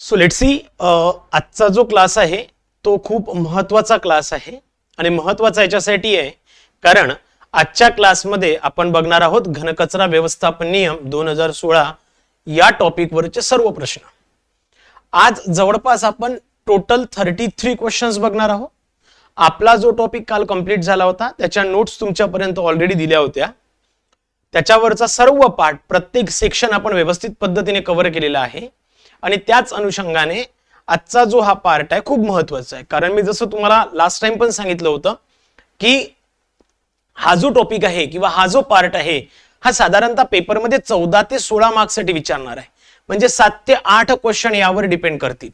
So let's see, आजचा जो class आहे तो खूप महत्त्वाचा क्लास आहे आणि महत्त्वाचा याच्यासाठी आहे कारण आजच्या क्लासमध्ये आपण बघणार आहोत घनकचरा व्यवस्थापन नियम 2016 या टॉपिकवरचे सर्व प्रश्न. आज जवळपास आपण टोटल 33 क्वेश्चन्स बघणार आहोत. आपला जो टॉपिक काल कंप्लीट झाला होता त्याच्या नोट्स तुमच्यापर्यंत ऑलरेडी दिल्या होत्या. त्याच्यावरचा सर्व पार्ट प्रत्येक सेक्शन आपण व्यवस्थित पद्धतीने कव्हर केलेला आहे आणि त्याच अनुषंगाने आजचा जो हा पार्ट आहे खूप महत्त्वाचा आहे. कारण मी जसं तुम्हाला लास्ट टाइम पण सांगितलं होतं की हा जो टॉपिक आहे किंवा हा जो पार्ट आहे हा साधारणतः पेपरमध्ये 14 ते 16 मार्क्ससाठी विचारणार आहे. म्हणजे 7 ते 8 क्वेश्चन यावर डिपेंड करतील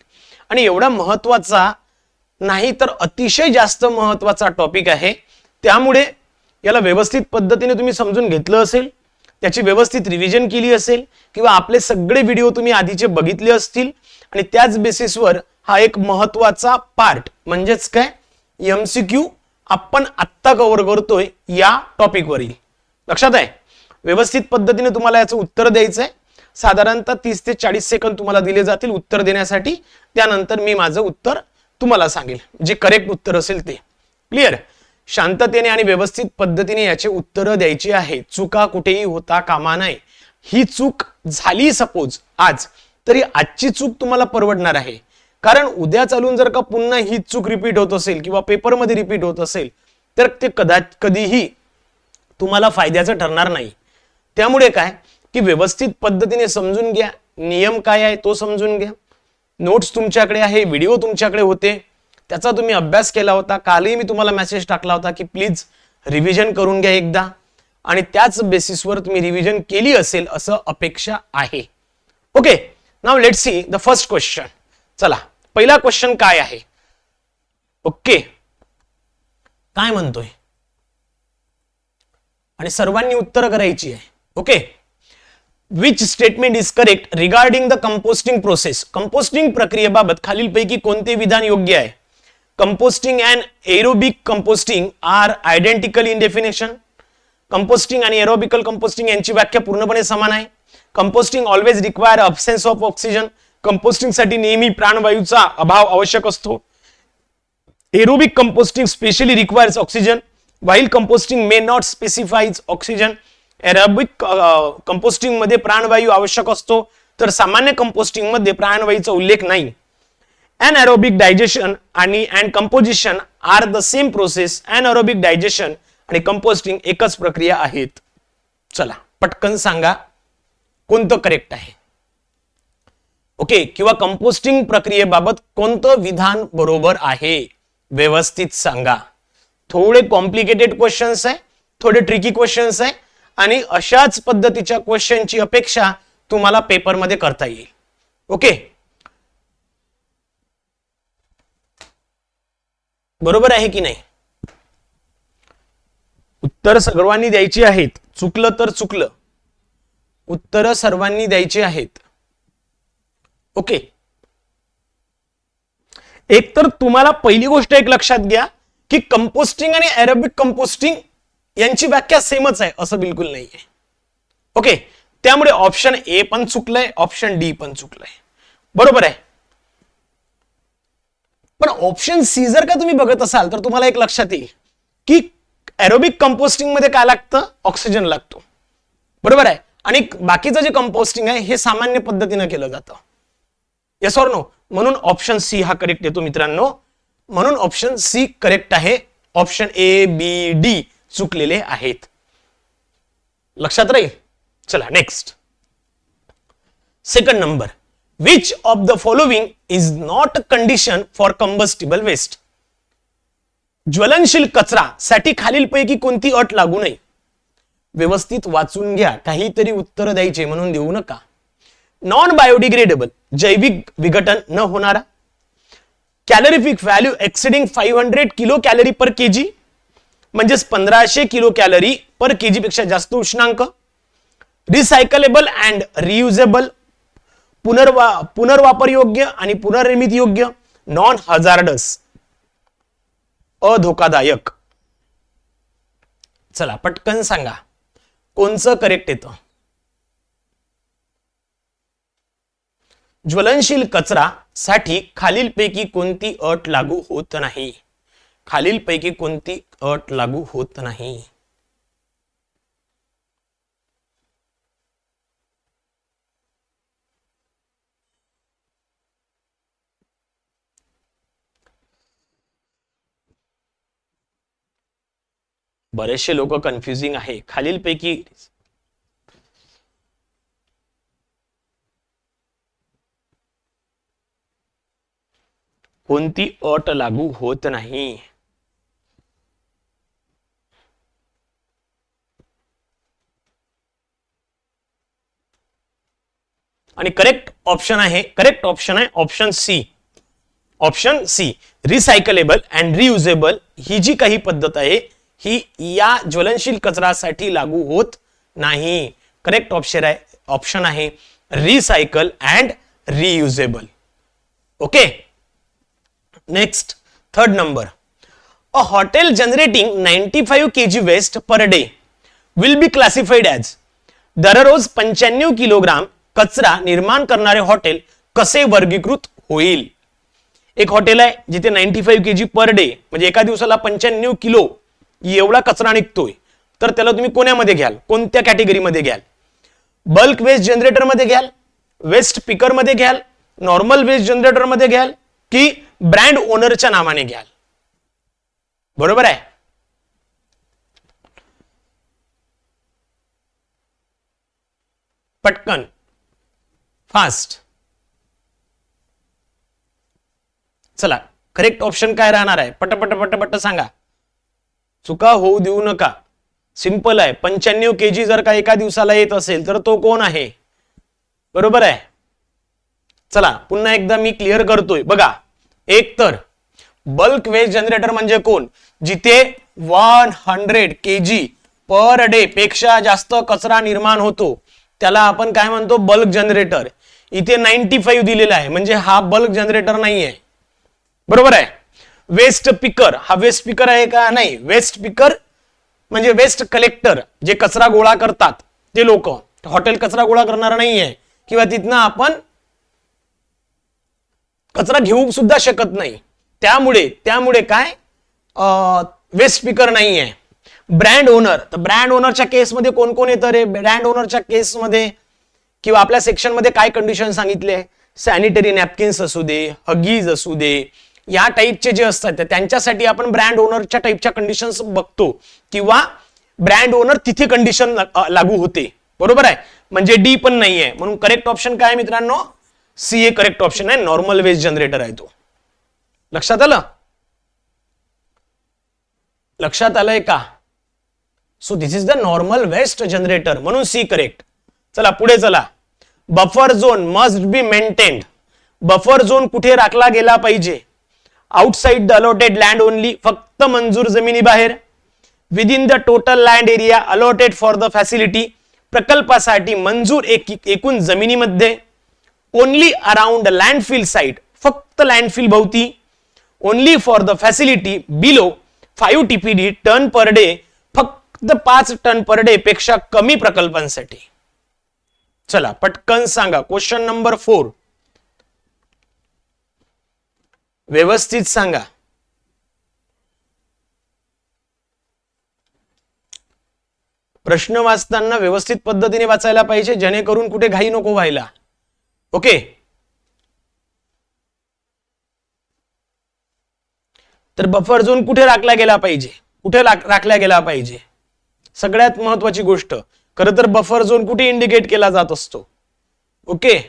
आणि एवढा महत्त्वाचा नाही तर अतिशय जास्त महत्त्वाचा टॉपिक आहे. त्यामुळे याला व्यवस्थित पद्धतीने तुम्ही समजून घेतलं असेल, त्याची व्यवस्थित रिव्हिजन केली असेल किंवा आपले सगळे व्हिडिओ तुम्ही आधीचे बघितले असतील आणि त्याच बेसिसवर हा एक महत्त्वाचा पार्ट म्हणजेच काय एमसीक्यू आपण आत्ता कव्हर करतोय या टॉपिकवरील. लक्षात आहे? व्यवस्थित पद्धतीने तुम्हाला याचं उत्तर द्यायचं आहे. साधारणतः 30 ते 40 सेकंद तुम्हाला दिले जातील उत्तर देण्यासाठी. त्यानंतर मी माझं उत्तर तुम्हाला सांगेल, जे करेक्ट उत्तर असेल ते. क्लिअर? शांततेने आणि व्यवस्थित पद्धतीने याचे उत्तर द्यायची आहे. चुका कुठेही होता कामा नये. ही चूक झाली सपोज आज, तरी आजची चूक तुम्हाला परवडणार आहे. कारण उद्या चालून जर का पुन्हा ही चूक रिपीट होत असेल किंवा पेपरमध्ये रिपीट होत असेल तर ते कधीही तुम्हाला फायद्याचं ठरणार नाही. त्यामुळे काय की व्यवस्थित पद्धतीने समजून घ्या. नियम काय आहे तो समजून घ्या. नोट्स तुमच्याकडे आहे, व्हिडिओ तुमच्याकडे होते, त्याचा तुम्ही अभ्यास केला होता. कालही मी तुम्हाला मेसेज टाकला होता की प्लीज रिव्हिजन करून घ्या एकदा आणि त्याच बेसिसवर तुम्ही रिव्हिजन केली असेल असं अपेक्षा आहे. Okay, now let's see the first question. चला, पहिला क्वेश्चन काय आहे? ओके, काय म्हणतोय आणि सर्वांनी उत्तर करायची आहे. Okay, which statement is correct regarding the composting process? Composting प्रक्रियेबाबत खालीलपैकी कोणते विधान योग्य आहे? Composting and aerobic composting are identical in definition. Composting आणि एरोबिकल कंपोस्टिंग यांची व्याख्या पूर्णपणे समान आहे. Composting always require absence of oxygen. Composting साठी नेहमी प्राणवायूचा अभाव आवश्यक असतो. Aerobic composting specially requires oxygen while composting may not specifies oxygen. Aerobic composting मध्ये प्राणवायू आवश्यक असतो तर सामान्य कंपोस्टिंग मध्ये प्राणवायूचा उल्लेख नाही. anaerobic digestion and composition are the same process. anaerobic digestion आणि कंपोस्टिंग एकच प्रक्रिया आहेत. चला पटकन सांगा कोणतं करेक्ट आहे. ओके, किंवा कंपोस्टिंग प्रक्रियेबाबत कोणतं विधान बरोबर आहे व्यवस्थित सांगा. थोडे कॉम्प्लिकेटेड क्वेश्चन्स आहे, थोडे ट्रिकी क्वेश्चन्स आहे आणि अशाच पद्धतीच्या क्वेश्चनची अपेक्षा तुम्हाला पेपरमध्ये करता येईल. ओके, बरोबर आहे की नाही? उत्तर सर्वांनी द्यायची आहेत. चुकलं तर चुकलं, उत्तर सर्वांनी द्यायची आहेत. ओके, एक तर तुम्हाला पहिली गोष्ट एक लक्षात घ्या की कंपोस्टिंग आणि एरोबिक कंपोस्टिंग यांची व्याख्या सेमच आहे असं बिलकुल नाही आहे. ओके, त्यामुळे ऑप्शन ए पण चुकलंय, ऑप्शन डी पण चुकलंय. बरोबर आहे. पण ऑप्शन सी जर का तुम्ही बघत असाल तर तुम्हाला एक लक्षात येईल की एरोबिक कंपोस्टिंग मध्ये काय लागतं? ऑक्सिजन लागतो. बरोबर आहे. आणि बाकीचं जे कंपोस्टिंग आहे हे सामान्य पद्धतीने केलं जातं. Yes or no? म्हणून ऑप्शन सी हा करेक्ट येतो मित्रांनो. म्हणून ऑप्शन सी करेक्ट आहे. ऑप्शन ए बी डी चुकलेले आहेत. लक्षात राहील. चला next, second number. Which of the following is not a condition for combustible waste? ज्वलनशील कचरा साठी खालीलपैकी कोणती अट लागू नये? व्यवस्थित वाचून घ्या, काहीतरी उत्तर द्यायचे म्हणून देऊ नका. नॉन बायोडिग्रेडेबल जैविक विघटन न होणारा. Calorific value exceeding 500 kilo calorie per kg म्हणजेच 1500 किलो कॅलरी पर केजी पेक्षा जास्त उष्णांक. रिसायकलेबल अँड रियुजेबल पुनर्वापर योग्य आणि पुनर्निर्मिती योग्य. नॉन हजार्डस अधोकादायक. चला पटकन सांगा कोणचं करेक्ट येतं? ज्वलनशील कचरा साठी खालीलपैकी कोणती अट लागू होत नाही? खालीलपैकी कोणती अट लागू होत नाही? बरेचसे लोक कन्फ्युजिंग आहे. खालीलपैकी कोणती अट लागू होत नाही? आणि करेक्ट ऑप्शन आहे option C. Option C, recyclable and reusable ही जी काही पद्धत आहे ही या ज्वलनशील कचरासाठी लागू होत नाही. करेक्ट ऑप्शन आहे recycle and reusable. Okay, next third number. A hotel generating 95 kg waste per day will be classified as. दररोज 95 किलोग्राम कचरा निर्माण करणारे हॉटेल कसे वर्गीकृत होईल? एक हॉटेल आहे जिथे 95 kg पर डे म्हणजे एका दिवसाला 95 किलो एवढा कचरा निघतोय, तर त्याला तुम्ही कोण्यामध्ये घ्याल? कोणत्या कॅटेगरीमध्ये घ्याल? बल्क वेस्ट जनरेटर मध्ये घ्याल, वेस्ट पिकर मध्ये घ्याल, नॉर्मल वेस्ट जनरेटर मध्ये घ्याल की ब्रँड ओनरच्या नावाने घ्याल? बरोबर आहे. पटकन, फास्ट. चला, करेक्ट ऑप्शन काय राहणार आहे? पटपट पटपट सांगा, चुका होऊ देऊ नका. सिंपल आहे. 95 kg जर का एका दिवसाला येत असेल तर तो कोण आहे? बरोबर आहे. चला पुन्हा एकदा मी क्लिअर करतोय बघा. एक तर बल्क वेस्ट जनरेटर म्हणजे कोण? जिथे 100 kg पर डे पेक्षा जास्त कचरा निर्माण होतो त्याला आपण काय म्हणतो? Bulk generator. इथे 95 दिलेला आहे म्हणजे हा बल्क जनरेटर नाही आहे. बरोबर आहे. वेस्ट पिकर, हा वेस्ट पिकर आहे का? नाही. वेस्ट पिकर म्हणजे वेस्ट कलेक्टर, जे कचरा गोळा करतात ते लोक. हॉटेल कचरा गोळा करणार नाहीये किंवा तिथनं आपण कचरा घेऊ सुद्धा शकत नाही. त्यामुळे काय वेस्ट पिकर नाहीये. ब्रँड ओनर, तर ब्रँड ओनरच्या केसमध्ये कोण कोण येतं रे? ब्रँड ओनरच्या केसमध्ये किंवा आपल्या सेक्शन मध्ये काय कंडिशन सांगितले? सॅनिटरी नॅपकिन्स असू दे, हगीज असू दे, या टाईपचे जे असतात त्यांच्यासाठी आपण ब्रँड ओनरच्या टाईपच्या कंडिशन्स बघतो किंवा ब्रँड ओनर तिथे कंडिशन लागू होते. बरोबर आहे. म्हणजे डी पण नाहीये. म्हणून करेक्ट ऑप्शन काय मित्रांनो? सी ए करेक्ट ऑप्शन आहे. नॉर्मल वेस्ट जनरेटर आहे तो. लक्षात आलं? लक्षात आलंय का? So this is the normal waste generator, म्हणून सी करेक्ट. चला पुढे चला. Buffer zone must be maintained. Buffer zone कुठे राखला गेला पाहिजे? Outside the allotted land only, फक्त मंजूर जमिनी बाहेर. Within the total land area allotted for the facility, प्रकल्पासाठी मंजूर एकूण जमिनीमध्ये. ओनली अराउंड लँडफिल साइट, फक्त लँडफिल भोवती. Only for the facility below 5 TPD ton per day, फक्त 5 टन पर डे पेक्षा कमी प्रकल्पांसाठी. चला पटकन सांगा. क्वेश्चन नंबर 4 व्यवस्थित सांगा. प्रश्न वाचताना व्यवस्थित पद्धतीने वाचायला पाहिजे, जेणेकरून कुठे घाई नको व्हायला. ओके. तर बफर झोन कुठे राखला गेला पाहिजे? कुठे राखला गेला पाहिजे? सगळ्यात महत्वाची गोष्ट, खरं तर बफर झोन कुठे इंडिकेट केला जात असतो? ओके.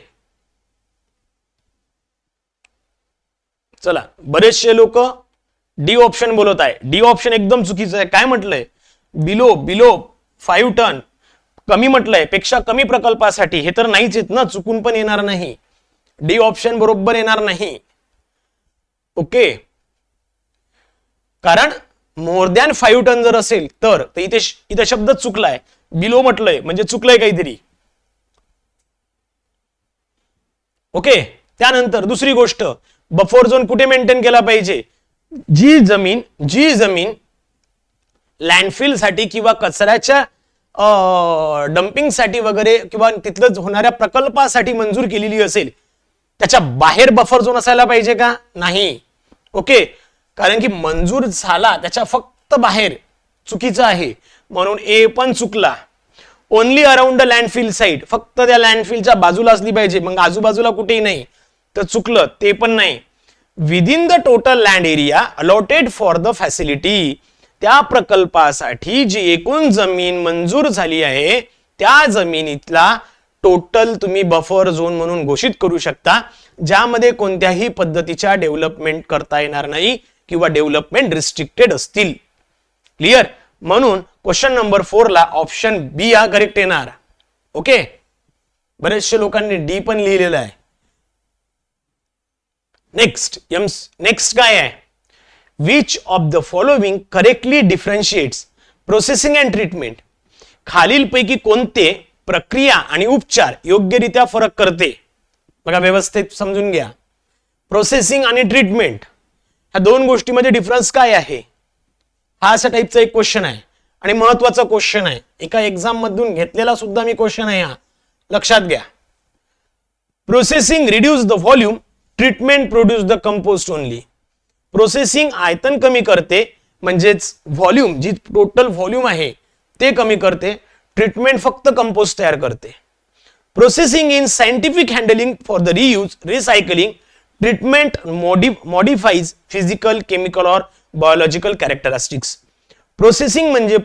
चला, बरेचसे लोक डी ऑप्शन बोलत आहे. डी ऑप्शन एकदम चुकीचं आहे. काय म्हटलंय? बिलो 5 टन, कमी म्हटलंय, पेक्षा कमी प्रकल्पासाठी. हे तर नाहीच येत ना, चुकून पण येणार नाही. डी ऑप्शन बरोबर येणार नाही. ओके. कारण मोर दॅन 5 टन जर असेल तर इथे शब्द चुकलाय. बिलो म्हटलंय म्हणजे चुकलंय काहीतरी. ओके. त्यानंतर दुसरी गोष्ट, बफर झोन कुठे मेंटेन केला पाहिजे? जी जमीन लँडफिल साठी किंवा कचऱ्याच्या डम्पिंग साठी वगैरे किंवा तिथलं होणाऱ्या प्रकल्पासाठी मंजूर केलेली असेल त्याच्या बाहेर बफर झोन असायला पाहिजे का? नाही. ओके, कारण की मंजूर झाला त्याच्या फक्त बाहेर, चुकीचं आहे, म्हणून ए पण चुकला. Only around the landfill side, फक्त त्या लँडफिलच्या बाजूला असली पाहिजे, मग आजूबाजूला कुठेही नाही, तर चुकलं, ते पण नाही. Within the total land area allotted for the facility, त्या प्रकल्पासाठी जी एकूण जमीन मंजूर झाली आहे त्या जमिनीतला टोटल तुम्ही बफर झोन म्हणून घोषित करू शकता, ज्यामध्ये कोणत्याही पद्धतीच्या डेव्हलपमेंट करता येणार नाही किंवा डेव्हलपमेंट रिस्ट्रिक्टेड असतील. क्लिअर? म्हणून क्वेश्चन नंबर 4 ला ऑप्शन बी हा करेक्ट येणार. ओके, बरेचशे लोकांनी डी पण लिहिलेलं आहे. नेक्स्ट काय आहे? Which of the following correctly differentiates processing and treatment, खालीलपैकी कोणते प्रक्रिया आणि उपचार योग्यरित्या फरक करते? बघा, व्यवस्थित समजून घ्या. प्रोसेसिंग आणि ट्रीटमेंट ह्या दोन गोष्टीमध्ये डिफरन्स काय आहे? हा अशा टाईपचा एक क्वेश्चन आहे आणि महत्वाचा क्वेश्चन आहे. एका एक्झाम मधून घेतलेला सुद्धा मी क्वेश्चन आहे हा, लक्षात घ्या. Processing reduce the volume, treatment produce the compost only. Processing आयतन कमी करते, म्हणजेच व्हॉल्यूम, जी टोटल व्हॉल्यूम आहे ते कमी करते. ट्रीटमेंट फक्त कंपोस्ट तयार करते. Processing in scientific handling for the reuse, recycling. Treatment modifies physical, chemical और बायोलॉजिकल कॅरेक्टरिस्टिक्स. प्रोसेसिंग म्हणजे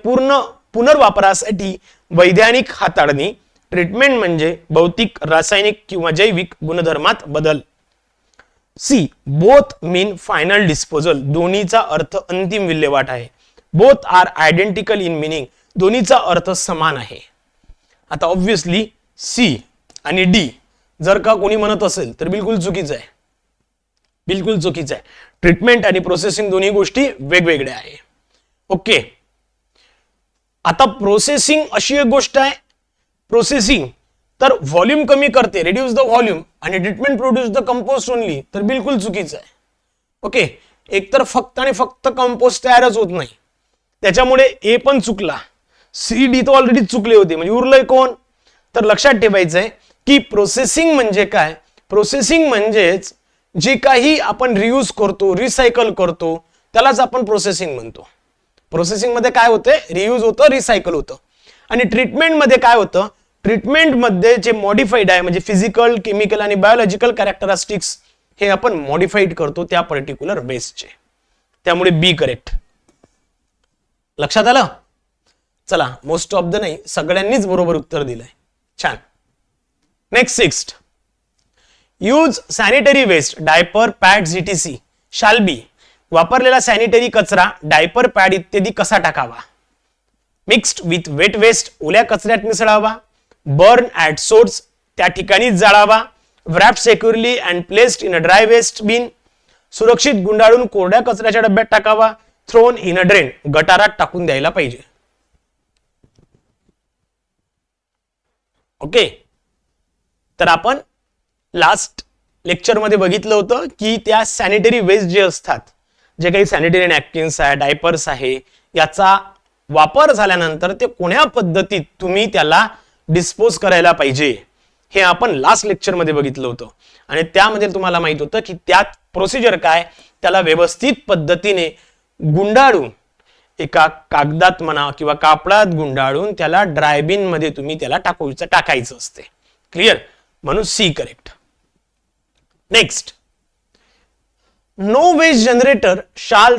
पुनर्वापरासाठी वैज्ञानिक हाताळणी. ट्रीटमेंट म्हणजे भौतिक, रासायनिक किंवा जैविक गुणधर्मात बदल. C, both mean final disposal, दोन्हीचा अर्थ अंतिम विल्हेवाट आहे. Both are identical in meaning, दोन्हीचा अर्थ समान आहे. आता ऑब्व्हियसली सी आणि डी जर का कोणी म्हणत असेल तर बिलकुल चुकीचं आहे, बिलकुल चुकीचं आहे. ट्रीटमेंट आणि प्रोसेसिंग दोन्ही गोष्टी वेगवेगळ्या आहे. ओके, आता प्रोसेसिंग अशी एक गोष्ट आहे, प्रोसेसिंग तर व्हॉल्यूम कमी करते, रिड्यूस द व्हॉल्यूम, आणि treatment produce the compost only, तर बिलकुल चुकीचं आहे. ओके, एकतर फक्त आणि फक्त कंपोस्ट तयारच होत नाही, त्याच्यामुळे ए पण चुकला, सी डी तर ऑलरेडी चुकले होते, म्हणजे उरलंय कोण? तर लक्षात ठेवायचंय की प्रोसेसिंग म्हणजे काय? प्रोसेसिंग म्हणजेच जे काही आपण रियूज करतो, रिसायकल करतो, त्यालाच आपण प्रोसेसिंग म्हणतो. प्रोसेसिंग मध्ये काय होतंय? रियूज होतं, रिसायकल होतं. आणि ट्रीटमेंट मध्ये काय होतं? ट्रीटमेंट मध्ये जे मॉडिफाईड आहे, म्हणजे फिजिकल, केमिकल आणि बायोलॉजिकल कॅरेक्टरिस्टिक्स, हे आपण मॉडिफाईड करतो त्या पर्टिक्युलर बेसचे. त्यामुळे बी करेक्ट. लक्षात आलं? चला, मोस्ट ऑफ द नाही, सगळ्यांनीच बरोबर उत्तर दिलंय. छान. Next, use sanitary waste, diaper, pads etc shall बी. वापरलेला सॅनिटरी कचरा, डायपर, पॅड इत्यादी कसा टाकावा? मिक्स्ड विथ वेट वेस्ट, ओल्या कचऱ्यात मिसळावा. बर्न ॲट सोर्स, त्या ठिकाणीच जाळावा. wrapped securely and placed in a dry waste bin, सुरक्षित गुंडाळून कोरड्या कचऱ्याच्या डब्यात टाकावा. थ्रोन इन अ ड्रेन, गटारात टाकून द्यायला पाहिजे. ओके, तर आपण लास्ट लेक्चर मध्ये बघितलं होतं की त्या सॅनिटरी वेस्ट जे असतात, जे काही सॅनिटरी नॅपकिन्स आहे, डायपर्स आहे, याचा वापर झाल्यानंतर ते कोण्या पद्धतीत तुम्ही त्याला डिस्पोज करायला पाहिजे, हे आपण लास्ट लेक्चर मध्ये बघितलं होतं. आणि त्यामध्ये तुम्हाला माहित होतं की त्यात प्रोसिजर काय, त्याला व्यवस्थित पद्धतीने गुंडाळून एका कागदात म्हणा किंवा कापडात गुंडाळून त्याला ड्रायबिन मध्ये तुम्ही त्याला टाकायचं असते. क्लिअर? म्हणून C correct. Next, no waste generator shall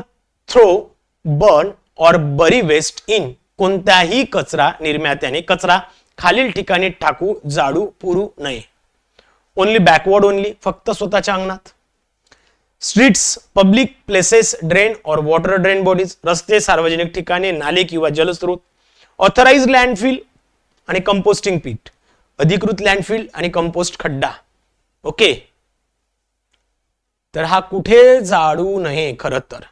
throw, burn or bury waste in. कोणत्याही कचरा निर्मात्याने कचरा खालील ठिकाणी टाकू, जाळू, पुरू नये. ओनली बॅकवर्ड ओनली, फक्त स्वतःच्या अंगणात. स्ट्रीट्स, पब्लिक प्लेसेस, ड्रेन और वॉटर ड्रेन बॉडीज, रस्ते, सार्वजनिक ठिकाणे, नाले किंवा जलस्रोत. ऑथराइज लँडफिल आणि कंपोस्टिंग पीट, अधिकृत लँडफिल आणि कंपोस्ट खड्डा. ओके, तर हा कुठे जाळू नये खरं तर.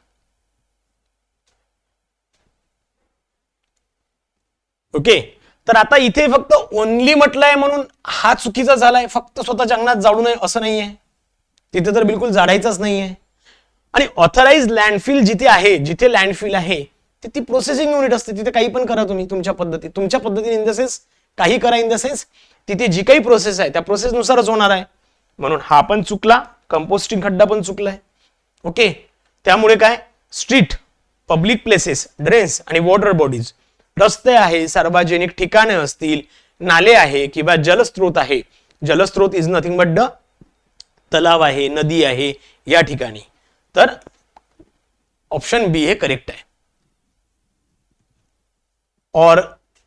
ओके, तर आता इथे फक्त ओनली म्हटलंय म्हणून हा चुकीचा झालाय. फक्त स्वतःच्या अंगणात जाळू नये असं नाहीये, तिथे तर बिलकुल जाळायचंच नाहीये. आणि ऑथराइज लँडफिल जिथे आहे, जिथे लँडफिल आहे तिथे प्रोसेसिंग युनिट असते, तिथे काही पण करा तुम्ही तुमच्या पद्धतीने इन द सेन्स काही करा, इन द सेन्स तिथे जी काही प्रोसेस आहे त्या प्रोसेस नुसारच होणार आहे. म्हणून हा पण चुकला, कंपोस्टिंग खड्डा पण चुकलाय. ओके, त्यामुळे काय, स्ट्रीट, पब्लिक प्लेसेस, ड्रेन्स आणि वॉटर बॉडीज, रस्ते आहे, सार्वजनिक ठिकाणे असतील, नाले आहे किंवा जलस्रोत आहे. जलस्रोत इज नथिंग बट द तलाव आहे, नदी आहे या ठिकाणी. तर ऑप्शन बी हे करेक्ट आहे. और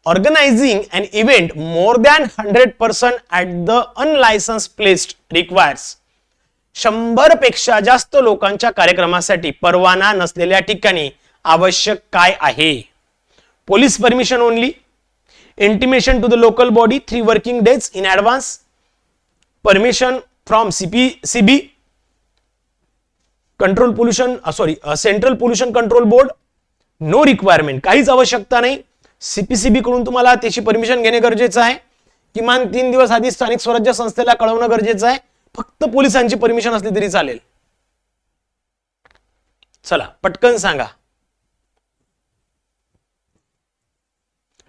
organizing an event more than 100% at the unlicensed place requires 100 पेक्षा जास्त लोकांच्या कार्यक्रमासाठी परवाना नसलेल्या ठिकाणी आवश्यक काय आहे? Police permission only, intimation to the local body 3 working days in advance, permission from CB control pollution central pollution control board, no requirement, काहीच आवश्यकता नाही. सीपीसीबी कडून तुम्हाला त्याची परमिशन घेणे गरजेचं आहे. किमान 3 दिवस आधी स्थानिक स्वराज्य संस्थेला कळवणं गरजेचं आहे. फक्त पोलिसांची परमिशन असली तरी चालेल. चला पटकन सांगा.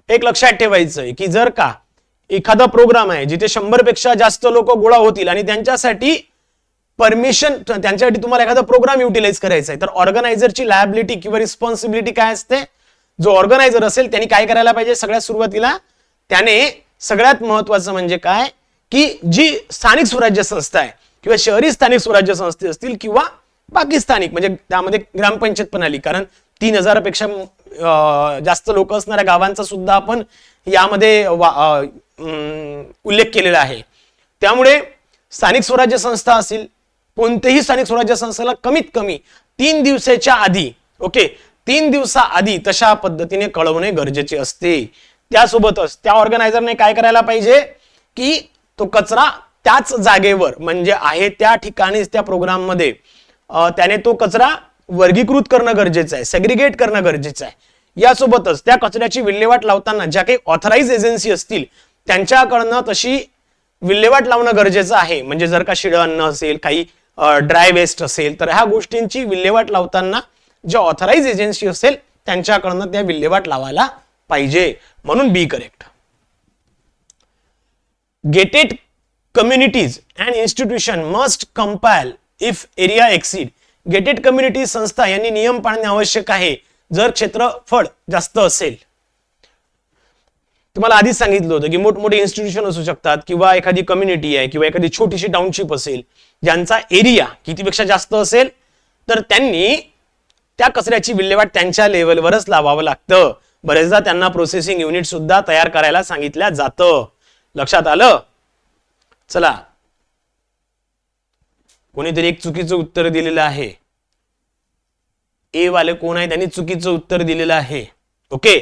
एक लक्षात ठेवायचंय की जर का एखादा प्रोग्राम आहे जिथे 100 पेक्षा जास्त लोक गोळा होतील आणि त्यांच्यासाठी परमिशन, त्यांच्यासाठी तुम्हाला एखादा प्रोग्राम युटिलाइज करायचा आहे, तर ऑर्गनायझरची लायबिलिटी किंवा रिस्पॉन्सिबिलिटी काय असते? जो ऑर्गनायझर असेल त्यांनी काय करायला पाहिजे? सगळ्यात सुरुवातीला त्याने सगळ्यात महत्वाचं म्हणजे काय की जी स्थानिक स्वराज्य संस्था आहे किंवा शहरी स्थानिक स्वराज्य संस्थे असतील किंवा बाकी स्थानिक, म्हणजे त्यामध्ये ग्रामपंचायत पण आली, कारण 3000 पेक्षा जास्त लोक असणाऱ्या गावांचा सुद्धा आपण यामध्ये उल्लेख केलेला आहे. त्यामुळे स्थानिक स्वराज्य संस्था असेल, कोणतेही स्थानिक स्वराज्य संस्थेला कमीत कमी 3 दिवसाच्या आधी, ओके, 3 दिवसाआधी तशा पद्धतीने कळवणे गरजेचे असते. त्यासोबतच त्या ऑर्गनायझरने काय करायला पाहिजे की तो कचरा त्याच जागेवर म्हणजे आहे त्या ठिकाणीच त्या प्रोग्राम मध्ये त्याने तो कचरा वर्गीकृत करणं गरजेचं आहे, सेग्रिगेट करणं गरजेचं आहे. यासोबतच त्या कचऱ्याची विल्हेवाट लावताना ज्या काही ऑथराइज एजन्सी असतील त्यांच्याकडनं तशी विल्हेवाट लावणं गरजेचं आहे. म्हणजे जर का शिळं अन्न असेल, काही ड्राय वेस्ट असेल, तर ह्या गोष्टींची विल्हेवाट लावताना ज्या ऑथराइज एजन्सी असेल त्यांच्याकडनं त्या विल्हेवाट लावायला पाहिजे. म्हणून B correct. Gated communities and institution must compile if area exceed. Gated community संस्था यांनी नियम पाळणे आवश्यक आहे जर क्षेत्रफळ जास्त असेल. तुम्हाला आधीच सांगितलं होतं की मोठमोठे इन्स्टिट्यूशन असू शकतात किंवा एखादी कम्युनिटी आहे किंवा एखादी छोटीशी टाउनशिप असेल ज्यांचा एरिया कितीपेक्षा जास्त असेल तर त्यांनी त्या कचऱ्याची विल्हेवाट त्यांच्या लेवलवरच लावावं लागतं. बरेचदा त्यांना प्रोसेसिंग युनिट सुद्धा तयार करायला सांगितलं जातं. लक्षात आलं? चला, कोणीतरी एक चुकीचं उत्तर दिलेलं आहे. ए वाले कोण आहे त्यांनी चुकीचं उत्तर दिलेलं आहे. ओके,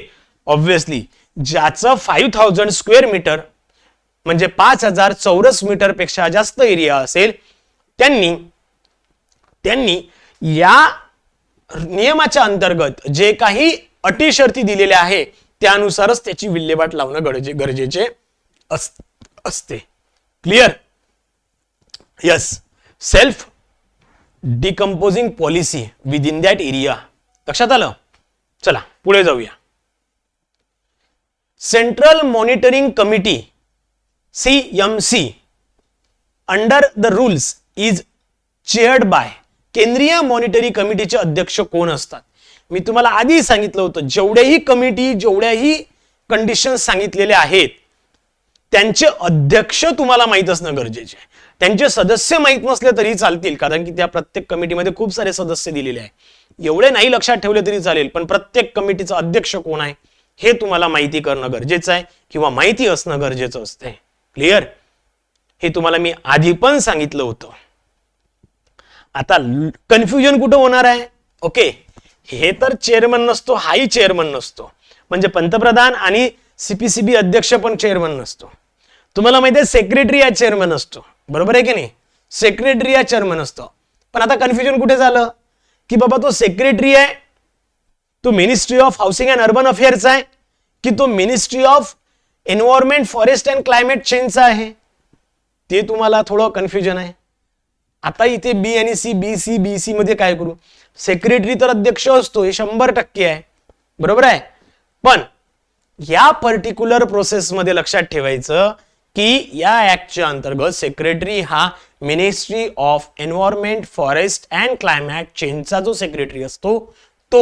ऑब्विसली ज्याचं 5000 स्क्वेअर मीटर म्हणजे 5000 चौरस मीटर पेक्षा जास्त एरिया असेल त्यांनी या नियमाच्या अंतर्गत जे काही अटी शर्ती दिलेल्या आहे त्यानुसारच त्याची विल्हेवाट लावणं गरजेचे असते. Clear? Yes. Self decomposing policy within that area. लक्षात आलं? चला पुढे जाऊया. Central monitoring committee CMC under the rules is chaired by. केंद्रीय मॉनिटरी कमिटीचे अध्यक्ष कोण असतात? मी तुम्हाला आधी सांगितलं होतं जेवढ्याही कमिटी जेवढ्याही कंडिशन्स सांगितलेले आहेत त्यांचे अध्यक्ष तुम्हाला माहित असणं गरजेचे आहे. त्यांचे सदस्य माहित नसले तरी चालतील कारण की त्या प्रत्येक कमिटीमध्ये खूप सारे सदस्य दिलेले आहे. एवढे नाही लक्षात ठेवले तरी चालेल, पण प्रत्येक कमिटीचा अध्यक्ष कोण आहे हे तुम्हाला माहिती करणं गरजेचं आहे किंवा माहिती असणं गरजेचं असते. क्लिअर? हे तुम्हाला मी आधी पण सांगितलं होतं. आता कन्फ्युजन कुठं होणार आहे? ओके, हे तर चेअरमन नसतो, हाही चेअरमन नसतो, म्हणजे पंतप्रधान आणि सीपीसीबी अध्यक्ष पण चेअरमन नसतो. तुम्हाला माहिती आहे सेक्रेटरी या चेअरमन असतो, बरोबर आहे की नाही? सेक्रेटरी या चेअरमन असतो. पण आता कन्फ्युजन कुठे झालं की बाबा तो सेक्रेटरी आहे, तो ministry of housing and urban अफेअर्सचा आहे की तो ministry of environment forest and climate चेंजचा आहे? ते तुम्हाला थोडं कन्फ्युजन आहे. आता इथे बी आणि सी, बी सी मध्ये काय करू? सेक्रेटरी तर अध्यक्ष असतो, हे 100% आहे, बरोबर आहे. पण या पर्टिक्युलर प्रोसेस मध्ये लक्षात ठेवायचं की या ऍक्टच्या अंतर्गत सेक्रेटरी हा ministry of environment forest and climate चेंजचा जो सेक्रेटरी असतो तो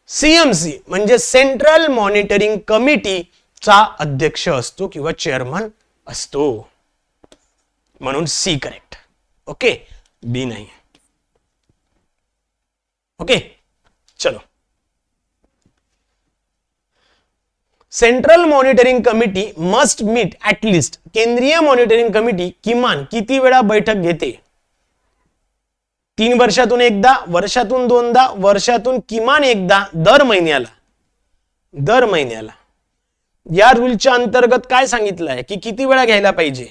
CMC म्हणजे सेंट्रल मॉनिटरिंग कमिटीचा अध्यक्ष असतो किंवा चेअरमन असतो. म्हणून सी करेक्ट. ओके, बी नाही. ओके, चलो. Central monitoring committee must meet at least. केंद्रीय मॉनिटरिंग कमिटी किमान किती वेळा बैठक घेते? 3 वर्षातून एकदा, वर्षातून 2दा, वर्षातून किमान एकदा, दर महिन्याला. दर महिन्याला. या रूलच्या अंतर्गत काय सांगितलं आहे की किती वेळा घ्यायला पाहिजे?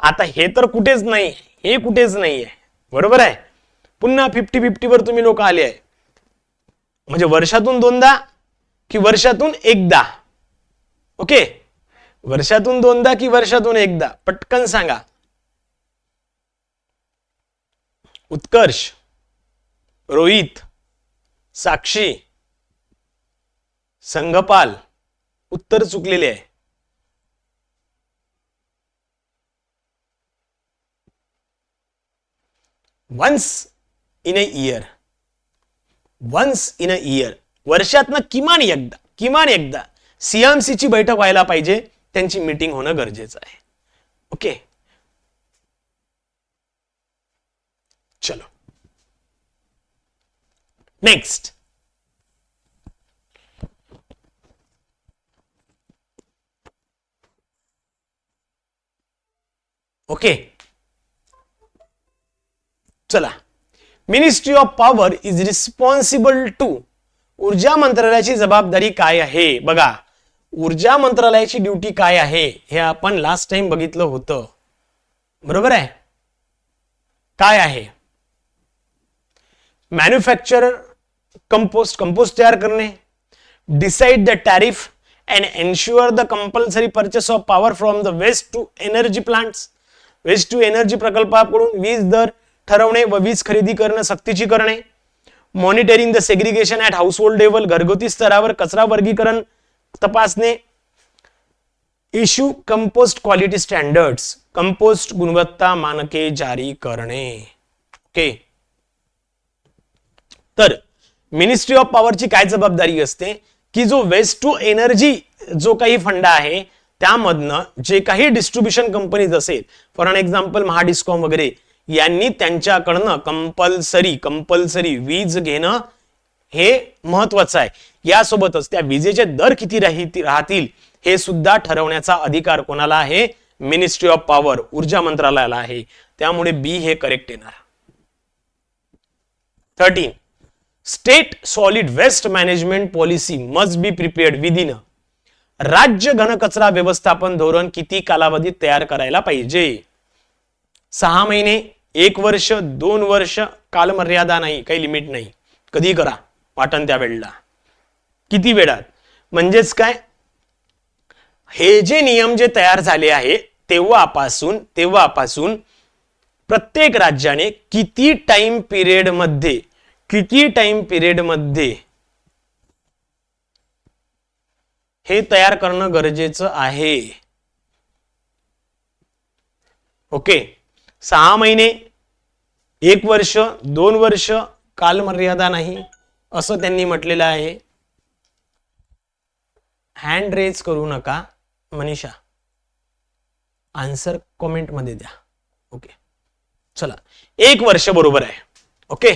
आता हे तर कुठेच नाही, हे कुठेच नाही आहे, बरोबर आहे. पुन्हा 50-50 वर तुम्ही लोक आले आहे. म्हणजे वर्षातून 2दा की वर्षातून एकदा? ओके, वर्षातून 2दा की वर्षातून एकदा? पटकन सांगा. उत्कर्ष, रोहित, साक्षी, संघपाल, उत्तर चुकलेले आहे. Once in a year. Once in a year, वर्षातनं किमान एकदा, किमान एकदा CMC ची बैठक व्हायला पाहिजे, त्यांची मीटिंग होणं गरजेचं आहे. ओके, चलो नेक्स्ट. ओके, चला. Ministry of power is responsible to. ऊर्जा मंत्रालयाची जबाबदारी काय आहे? बघा, ऊर्जा मंत्रालयाची ड्युटी काय आहे हे आपण लास्ट टाइम बघितलं होतं, बरोबर आहे. काय आहे? मॅन्युफॅक्चर कंपोस्ट तयार करणे, decide the tariff and ensure the compulsory purchase of power from the waste to energy plants. Waste to energy प्रकल्पाकडून वीज दर ठरवणे व वीज खरेदी करणं सक्तीची करणे. Monitoring the segregation at household level, घरगुती स्तरावर कचरा वर्गीकरण तपासणे. Issue compost quality standards, compost गुणवत्ता मानके जारी करणे. ओके, तर मिनिस्ट्री ऑफ पॉवरची काय जबाबदारी असते की जो वेस्ट टू एनर्जी जो काही फंड आहे त्यामधनं जे काही डिस्ट्रीब्युशन कंपनीज असेल, फॉर एन एक्झाम्पल महाडिस्कॉम वगैरे, यांनी त्यांच्याकडनं कंपल्सरी वीज घेणं हे महत्वाचं आहे. यासोबतच त्या विजेचे दर किती राहतील हे सुद्धा ठरवण्याचा अधिकार कोणाला आहे? मिनिस्ट्री ऑफ पॉवर, ऊर्जा मंत्रालयाला आहे. त्यामुळे बी हे करेक्ट येणार. 13. State solid waste management policy must be prepared within. राज्य घनकचरा व्यवस्थापन धोरण किती कालावधीत तयार करायला पाहिजे? 6 महिने, 1 वर्ष, 2 वर्ष, कालमर्यादा नाही, काही लिमिट नाही, कधी करा वाटण त्या वेळेला. किती वेळात? म्हणजेच काय, हे जे नियम जे तयार झाले आहे तेव्हापासून प्रत्येक राज्याने किती टाइम पिरियड मध्ये हे तयार करणं गरजेचं आहे. ओके, 6 महिने, 1 वर्ष, 2 वर्ष, कालमर्यादा नाही असं त्यांनी म्हटलेलं आहे. हँड रेज करू नका मनीषा, आन्सर कमेंट मध्ये द्या. ओके, चला, 1 वर्ष बरोबर आहे. Okay,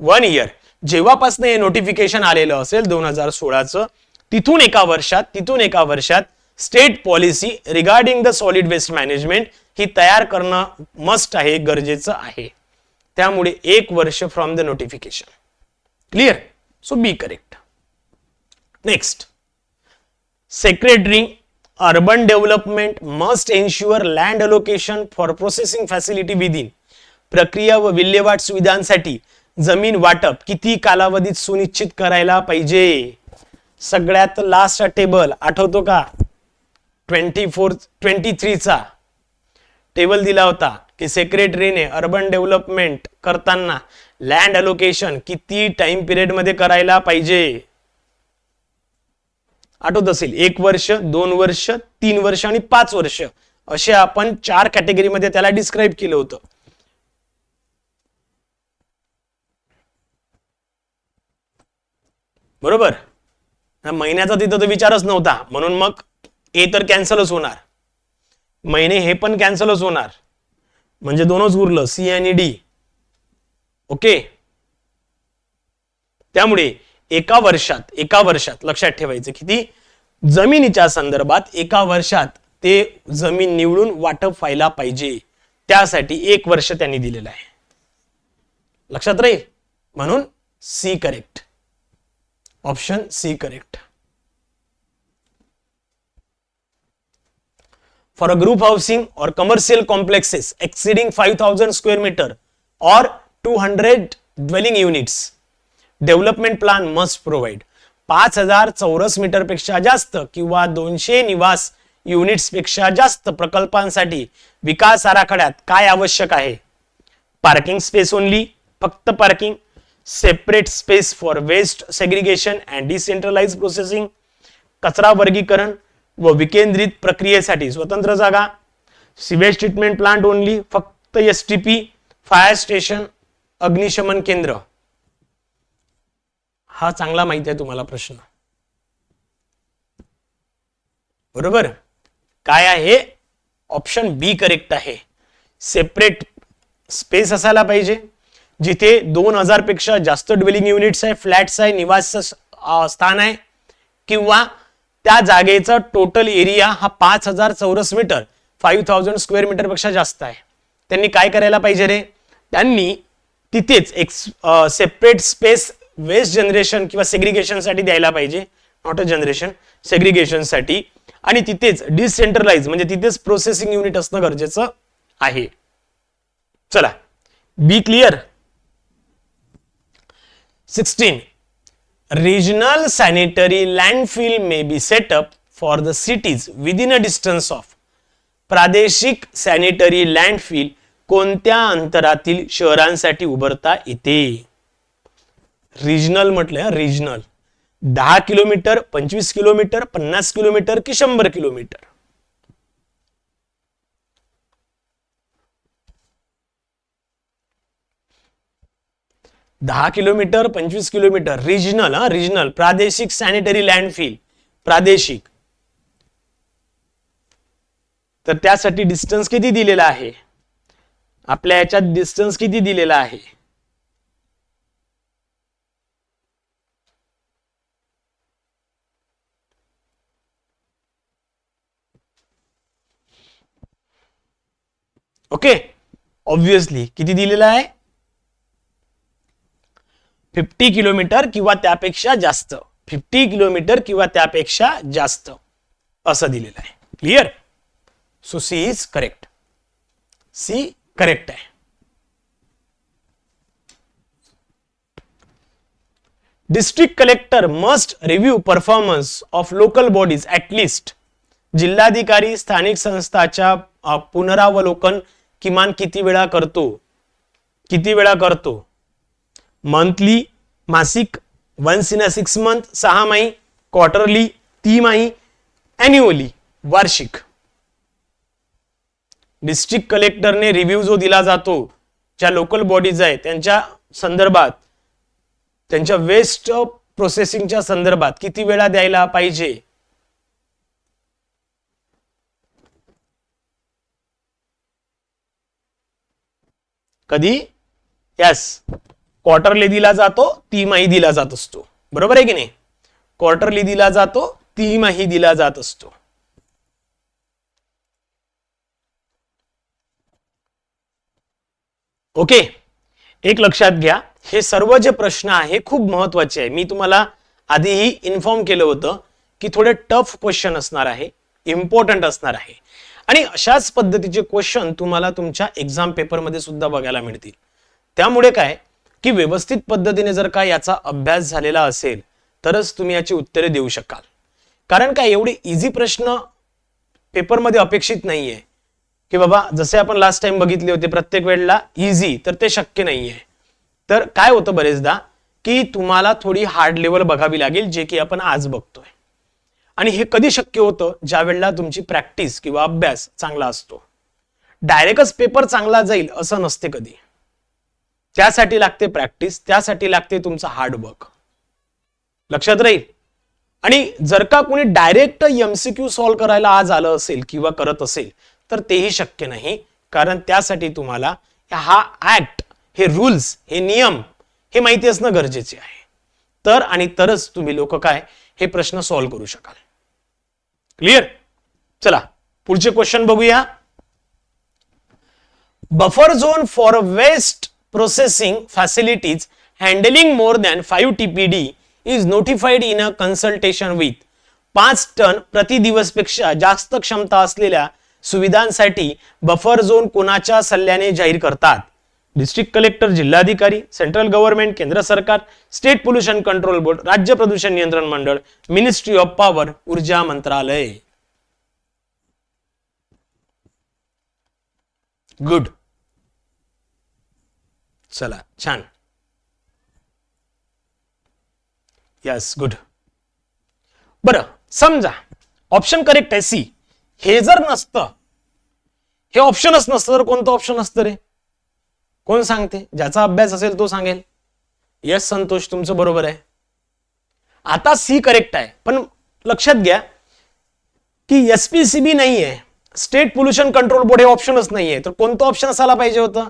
1 year. जेव्हापासून हे नोटिफिकेशन आलेलं असेल 2016चं, तिथून एका वर्षात state policy regarding the solid waste management ही तयार करणं मस्ट आहे, गरजेचं आहे. त्यामुळे 1 वर्ष from the notification. Clear? So B correct. Next, secretary urban development must ensure land allocation for processing facility within. प्रक्रिया व विल्हेवाट सुविधांसाठी जमीन वाटप किती कालावधीत सुनिश्चित करायला पाहिजे? सगळ्यात लास्ट टेबल आठवतो का? 23चा टेबल दिला होता की सेक्रेटरीने अर्बन डेव्हलपमेंट करताना लँड अलोकेशन किती टाइम पिरियड मध्ये करायला पाहिजे? आठवत असेल, 1 वर्ष, 2 वर्ष, 3 वर्ष आणि 5 वर्ष असे आपण 4 कॅटेगरीमध्ये त्याला डिस्क्राईब केलं होतं. बरोबर. महिन्याचा तिथं तर विचारच नव्हता, म्हणून मग ए तर कॅन्सलच होणार, महिने हे पण कॅन्सलच होणार, म्हणजे दोनच उरलं, सी आणि डी. ओके. त्यामुळे एका वर्षात लक्षात ठेवायचं किती, जमिनीच्या संदर्भात एका वर्षात ते जमीन निवडून वाटप व्हायला पाहिजे, त्यासाठी 1 वर्ष त्यांनी दिलेलं आहे. लक्षात राहील. म्हणून C correct, option C correct. For a group housing or commercial complexes exceeding 5,000 square meter or 200 dwelling units, development plan must provide 5,000 चौरस मीटर पेक्षा जास्त किंवा 200 निवास युनिट्स पेक्षा जास्त प्रकल्पांसाठी विकास आराखड्यात काय आवश्यक आहे? पार्किंग स्पेस ओनली, फक्त parking, separate space for waste segregation and decentralize processing, कचरा वर्गीकरण व विकेंद्रित प्रक्रियेसाठी स्वतंत्र जागा, सिवेज ट्रीटमेंट प्लांट ओनली, फक्त एसटीपी, फायर स्टेशन, अग्निशमन केंद्र. हा चांगला माहिती आहे तुम्हाला प्रश्न. बरोबर. काय आहे? ऑप्शन बी करेक्ट आहे. सेपरेट स्पेस असायला पाहिजे, जिथे 2,000 पेक्षा जास्त ड्वेलिंग युनिट्स आहे, फ्लॅट्स आहे, निवास स्थान आहे, किंवा त्या जागेचा टोटल एरिया हा 5,000 चौरस मीटर 5,000 स्क्वेअर मीटर पेक्षा जास्त आहे. त्यांनी काय करायला पाहिजे रे? त्यांनी तिथेच एक सेपरेट स्पेस वेस्ट जनरेशन किंवा सेग्रिगेशन साठी द्यायला पाहिजे, नॉट अ जनरेशन, सेग्रिगेशन साठी, आणि तिथेच डिसेंट्रलाइज म्हणजे तिथेच प्रोसेसिंग युनिट असणं गरजेचं आहे. चला, बी clear. 16. Regional sanitary landfill may be set up for the cities within a distance of. प्रादेशिक सॅनिटरी लँडफिल कोणत्या अंतरातील शहरांसाठी उभारता येते? रिजनल म्हटलं, रिजनल 10 किलोमीटर, 25 किलोमीटर, 50 किलोमीटर की 100 किलोमीटर? दहा किलोमीटर, 25 किलोमीटर, रिजनल. रिजनल, प्रादेशिक सॅनिटरी लँडफिल, प्रादेशिक. तर त्यासाठी डिस्टन्स किती दिलेला आहे? आपल्या याच्यात डिस्टन्स किती दिलेला आहे? ओके, ऑब्विसली किती दिलेला आहे? 50 किलोमीटर किंवा त्यापेक्षा जास्त, 50 किलोमीटर किंवा त्यापेक्षा जास्त असं दिलेलं आहे. Clear? So C is correct. C correct आहे. District collector must review performance of local bodies at least. जिल्हाधिकारी स्थानिक संस्थाच्या पुनरावलोकन किमान किती वेळा करतो? किती वेळा करतो? मंथली, मासिक, वन्स इन अ 6 मंथ, 6 माही, क्वार्टरली, तिमाही, एन्युअली, वार्षिक. डिस्ट्रिक्ट कलेक्टरने रिव्ह्यू जो दिला जातो ज्या लोकल बॉडीज आहेत त्यांच्या संदर्भात, त्यांच्या वेस्ट प्रोसेसिंगच्या संदर्भात किती वेळा द्यायला पाहिजे? कधी? यस, क्वार्टरली दिला जातो, तिमाही दिला जात असतो. बरोबर आहे की नाही? क्वार्टरली दिला जातो, तिमाही दिला जात असतो. ओके, एक लक्षात घ्या, हे सर्व जे प्रश्न आहे खूप महत्वाचे आहे. मी तुम्हाला आधीही इन्फॉर्म केलं होतं की थोडे टफ क्वेश्चन असणार आहे, इम्पॉर्टंट असणार आहे, आणि अशाच पद्धतीचे क्वेश्चन तुम्हाला तुमच्या एक्झाम पेपरमध्ये सुद्धा बघायला मिळतील. त्यामुळे काय की व्यवस्थित पद्धतीने जर का याचा अभ्यास झालेला असेल तरच तुम्ही याची उत्तरे देऊ शकाल. कारण काय एवढे इझी प्रश्न पेपरमध्ये अपेक्षित नाहीये की बाबा जसे आपण लास्ट टाइम बघितले होते प्रत्येक वेळेला इझी, तर ते शक्य नाहीये. तर काय होतं बरेचदा की तुम्हाला थोडी हार्ड लेवल बघावी लागेल, जे की आपण आज बघतोय. आणि हे कधी शक्य होतं, ज्या वेळेला तुमची प्रॅक्टिस किंवा अभ्यास चांगला असतो. डायरेक्टच पेपर चांगला जाईल असं नसते कधी. त्यासाठी लागते प्रॅक्टिस, त्यासाठी लागते तुमचा हार्डवर्क. लक्षात राहील. आणि जर का कोणी डायरेक्ट एमसीक्यू सॉल्व्ह करायला आज आलं असेल किंवा करत असेल तर तेही शक्य नाही, कारण त्यासाठी तुम्हाला हा ऍक्ट, हे रूल्स, हे नियम हे माहिती असणं गरजेचे आहे. तर आणि तरच तुम्ही लोक काय हे प्रश्न सॉल्व्ह करू शकाल. क्लिअर. चला पुढचे क्वेश्चन बघूया. Buffer zone for waste processing facilities handling more than 5 TPD is notified in a consultation with 5 ton प्रति दिवस पेक्षा जास्त क्षमता असलेल्या सुविधांसाठी बफर झोन कोणाच्या सल्ल्याने जाहीर करतात? डिस्ट्रिक्ट कलेक्टर, जिल्हाधिकारी, सेंट्रल गव्हर्नमेंट, केंद्र सरकार, स्टेट पोल्युशन कंट्रोल बोर्ड, राज्य प्रदूषण नियंत्रण मंडळ, मिनिस्ट्री ऑफ पॉवर, ऊर्जा मंत्रालय. गुड. चला छान. Yes good. बरं समजा ऑप्शन करेक्ट आहे सी. हे जर नसतं, हे ऑप्शनच नसतं तर कोणतं ऑप्शन असतं रे? कोण सांगते? ज्याचा अभ्यास असेल तो सांगेल. यस संतोष, तुमचं बरोबर आहे. आता सी करेक्ट आहे, पण लक्षात घ्या की एसपीसीबी नाही आहे, स्टेट पोल्युशन कंट्रोल बोर्ड हे ऑप्शनच नाही आहे. तर कोणतं ऑप्शन असायला पाहिजे होतं?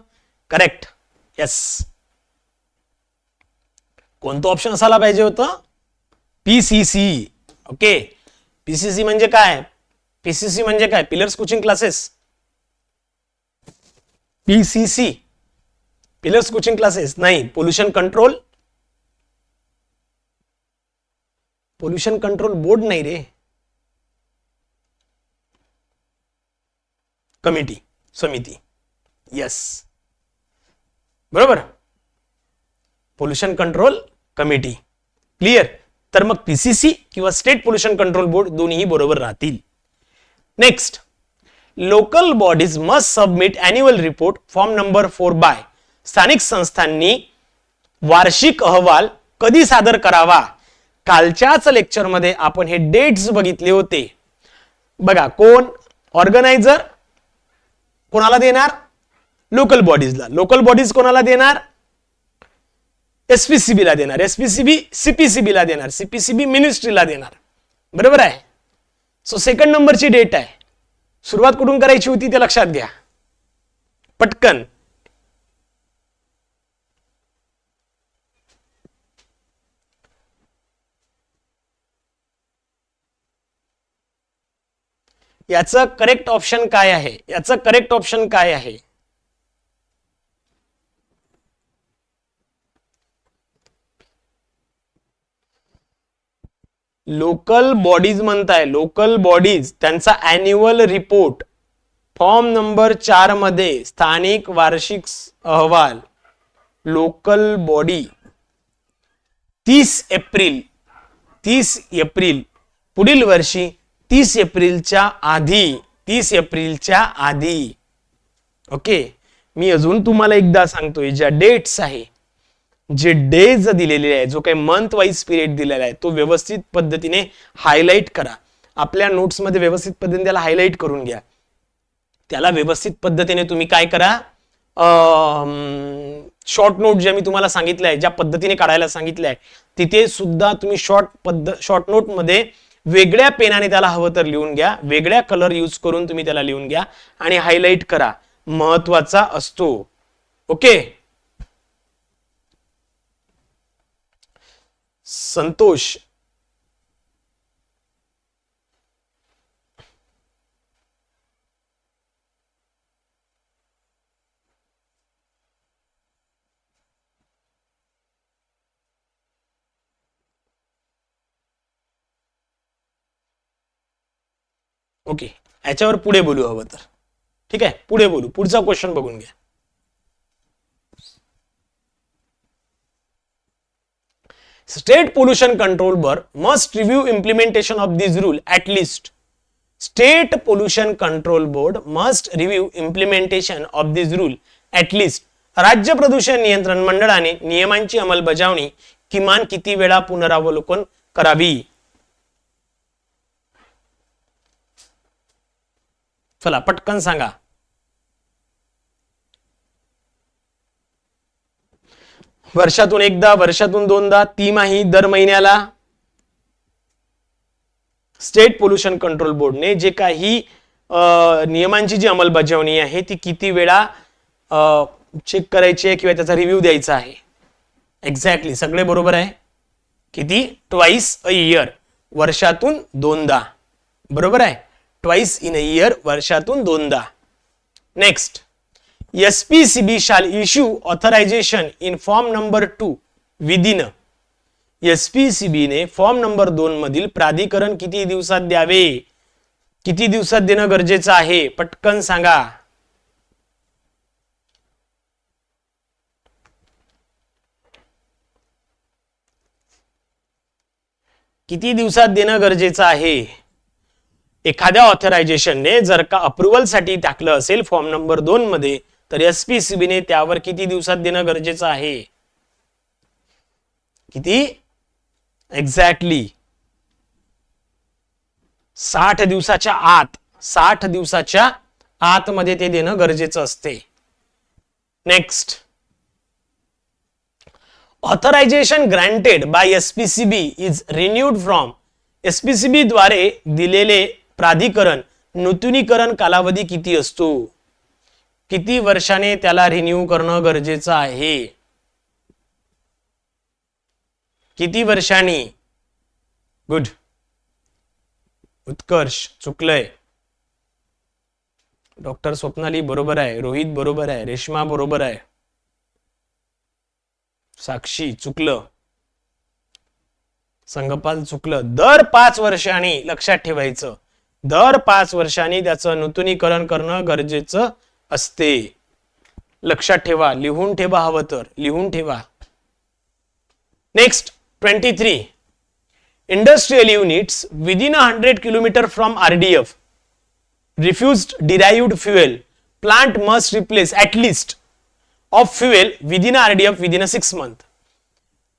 करेक्ट. यस, कोणतं ऑप्शन असायला पाहिजे होतं? पीसीसी. ओके. पीसीसी म्हणजे काय? पीसीसी म्हणजे काय? Pillars coaching classes. PCC pillars coaching classes नाही. पोल्युशन कंट्रोल बोर्ड नाही रे, कमिटी, समिती. यस बरोबर, पोल्युशन कंट्रोल कमिटी. क्लिअर. तर मग पीसीसी किंवा स्टेट पोल्युशन कंट्रोल बोर्ड दोन्ही बरोबर राहतील. Next, local bodies must submit annual report form number 4 by. स्थानिक संस्थांनी वार्षिक अहवाल कधी सादर करावा? कालच्याच लेक्चर मध्ये आपण हे डेट्स बघितले होते बघा. कोण? ऑर्गनायझर कोणाला देणार? लोकल बॉडीजला. लोकल बॉडीज कोणाला देणार? एसपीसीबी ला देणार. एसपीसीबी सीपीसीबी ला देणार. सीपीसीबी मिनिस्ट्रीला देणार. बरोबर आहे. सो सेकंड नंबरची डेट आहे. सुरुवात कुठून करायची होती ते लक्षात घ्या पटकन. याचं करेक्ट ऑप्शन काय आहे? याचं करेक्ट ऑप्शन काय आहे? लोकल बॉडीज म्हणताय. लोकल बॉडीज त्यांचा अॅन्युअल रिपोर्ट फॉर्म नंबर 4 मध्ये स्थानिक वार्षिक अहवाल. लोकल बॉडी 30 एप्रिल पुढील वर्षी 30 एप्रिलच्या आधी. ओके. मी अजून तुम्हाला एकदा सांगतोय, ज्या डेट्स आहे, जे डेज दिलेले आहे, जो काही मंथ वाईज पिरियड दिलेला आहे, तो व्यवस्थित पद्धतीने हायलाइट करा. आपल्या नोट्स मध्ये व्यवस्थित पद्धतीने त्याला हायलाइट करून घ्या. त्याला व्यवस्थित पद्धतीने तुम्ही काय करा, शॉर्ट नोट ज्या मी तुम्हाला सांगितलं आहे, ज्या पद्धतीने काढायला सांगितलं आहे, तिथे सुद्धा तुम्ही शॉर्ट नोट मध्ये वेगळ्या पेनाने त्याला हवं तर लिहून घ्या, वेगळ्या कलर यूज करून तुम्ही त्याला लिहून घ्या आणि हायलाइट करा. महत्वाचा असतो. ओके. संतोष, ओके. याच्यावर पुढे बोलू हवं तर. ठीक आहे, पुढे बोलू. पुढचा क्वेश्चन बघून घ्या. State pollution control board must review implementation of this rule at least. State pollution control board must review implementation of this rule at least. राज्य प्रदूषण नियंत्रण मंडळाने नियमांची अंमलबजावणी किमान किती वेळा पुनरावलोकन करावी? चला पटकन सांगा. वर्षातून एकदा, वर्षातून दोनदा, तिमाही, दर महिन्याला. स्टेट पोल्युशन कंट्रोल बोर्डने जे काही नियमांची जी अंमलबजावणी आहे ती किती वेळा चेक करायची आहे किंवा त्याचा रिव्ह्यू द्यायचा आहे. एक्झॅक्टली सगळे बरोबर आहे. किती? ट्वाइस अ इयर, वर्षातून दोनदा. बरोबर आहे, ट्वाइस इन अ इयर, वर्षातून दोनदा. Next, SPCB shall issue authorization in form number 2 within. SPCB ने फॉर्म नंबर 2 मधील प्राधिकरण किती दिवसात द्यावे? किती दिवसात देणं गरजेचं आहे? पटकन सांगा. किती दिवसात देणं गरजेचं आहे? एखाद्या ऑथरायझेशनने जर का अप्रुव्हल साठी टाकलं असेल फॉर्म नंबर 2 मध्ये, तर SPCB ने त्यावर किती दिवसात देणं गरजेचं आहे? किती? एक्झॅक्टली 60 दिवसाच्या आत. 60 दिवसाच्या आतमध्ये ते देणं गरजेचं असते. Next, authorization granted by SPCB is renewed from. SPCB द्वारे दिलेले प्राधिकरण नूतनीकरण कालावधी किती असतो? किती वर्षाने त्याला रिन्यू करणं गरजेचं आहे? किती वर्षांनी? गुड, उत्कर्ष चुकलंय. डॉक्टर स्वप्नाली बरोबर आहे, रोहित बरोबर आहे, रेश्मा बरोबर आहे, साक्षी चुकलं, संगपाल चुकलं. दर 5 वर्षांनी, लक्षात ठेवायचं, दर 5 वर्षांनी त्याचं नूतनीकरण करणं गरजेचं असते. लक्षात ठेवा, लिहून ठेवा, हवं तर लिहून ठेवा. Next 23, industrial units within 100 kilometre from RDF refused derived fuel plant must replace at least of fuel within RDF within a 6 month.